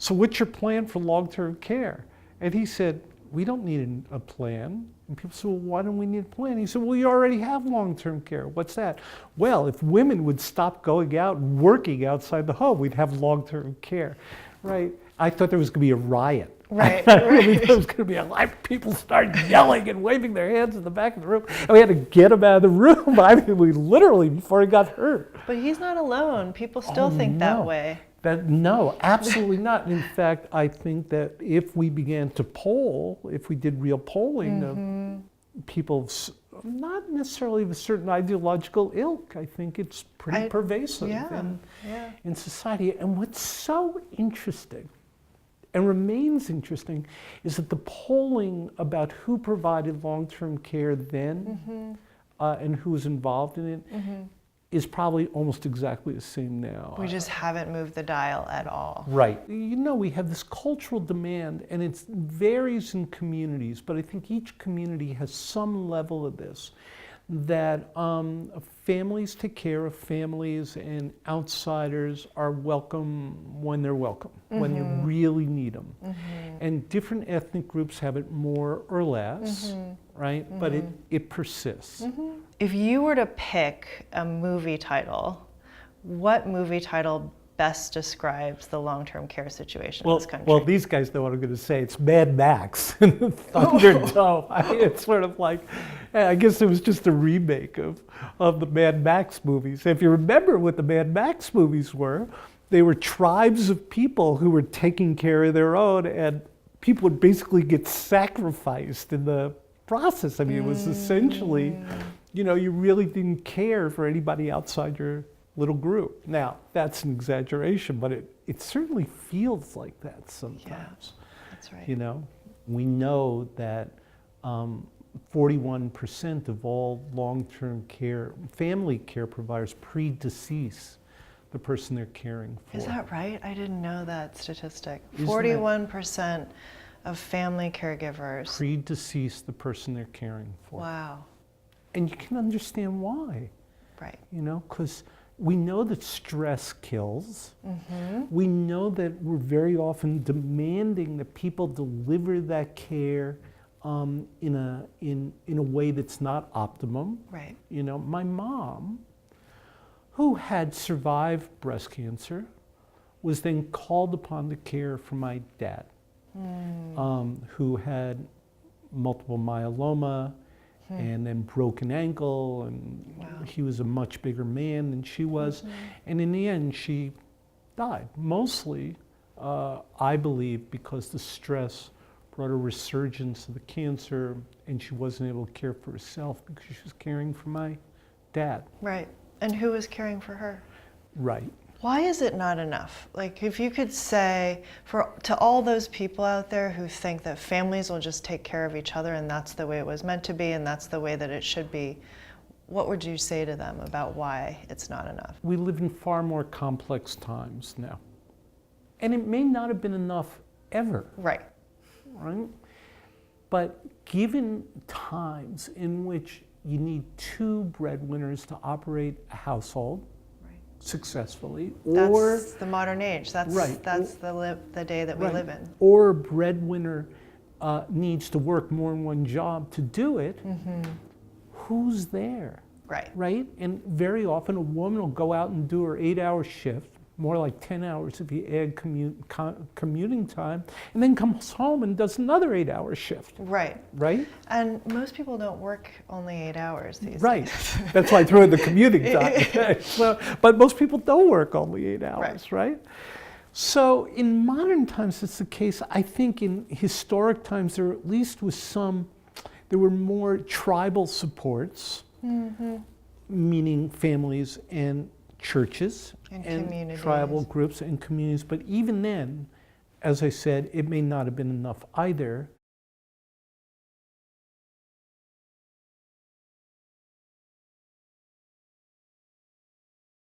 so what's your plan for long-term care? And he said, we don't need a plan. And people said, well, why don't we need a plan? He said, well, you already have long-term care. What's that? Well, if women would stop going out and working outside the home, we'd have long-term care, right? I thought there was going to be a riot. Right, I really right. thought there was going to be a lot. People started yelling and waving their hands in the back of the room. And we had to get him out of the room. I mean, we literally, before he got hurt. But he's not alone. People still think that way. No, absolutely not. In fact, I think that if we began to poll, if we did real polling of people, not necessarily of a certain ideological ilk, I think it's pretty pervasive in society. And what's so interesting, and remains interesting, is that the polling about who provided long-term care then and who was involved in it is probably almost exactly the same now. We just haven't moved the dial at all. Right. You know, we have this cultural demand, and it varies in communities, but I think each community has some level of this, that families take care of families, and outsiders are welcome when they're welcome, when you really need them. And different ethnic groups have it more or less, right? But it persists. If you were to pick a movie title, what movie title best describes the long-term care situation in this country? Well, these guys know what I'm going to say. It's Mad Max, Thunderdome. I mean, it's sort of like, I guess it was just a remake of the Mad Max movies. If you remember what the Mad Max movies were, they were tribes of people who were taking care of their own, and people would basically get sacrificed in the process. I mean, it was essentially, you know, you really didn't care for anybody outside your little group. Now, that's an exaggeration, but it certainly feels like that sometimes. Yeah, that's right. You know, we know that 41% of all long-term care, family care providers predecease the person they're caring for. Is that right? I didn't know that statistic. Isn't 41% of family caregivers predecease the person they're caring for. Wow. And you can understand why. Right. You know, because we know that stress kills. We know that we're very often demanding that people deliver that care in a way that's not optimum. Right. You know, my mom, who had survived breast cancer, was then called upon to care for my dad, who had multiple myeloma, and then broken ankle, and he was a much bigger man than she was. And in the end, she died. Mostly, I believe, because the stress brought a resurgence of the cancer, and she wasn't able to care for herself because she was caring for my dad. Right. And who was caring for her? Right. Why is it not enough? Like, if you could say, to all those people out there who think that families will just take care of each other and that's the way it was meant to be and that's the way that it should be, what would you say to them about why it's not enough? We live in far more complex times now. And it may not have been enough ever. Right. Right? But given times in which you need two breadwinners to operate a household successfully, or that's the modern age. That's the day that we live in. Or a breadwinner needs to work more than one job to do it. Who's there? Right. Right? And very often a woman will go out and do her 8-hour shift, more like 10 hours if you add commuting time, and then comes home and does another 8-hour shift. Right. Right? And most people don't work only 8 hours these Right. days. That's why I threw in the commuting time. So, but most people don't work only 8 hours, right? So in modern times, it's the case. I think in historic times, there at least was there were more tribal supports, meaning families and churches and tribal groups and communities. But even then, as I said, it may not have been enough either.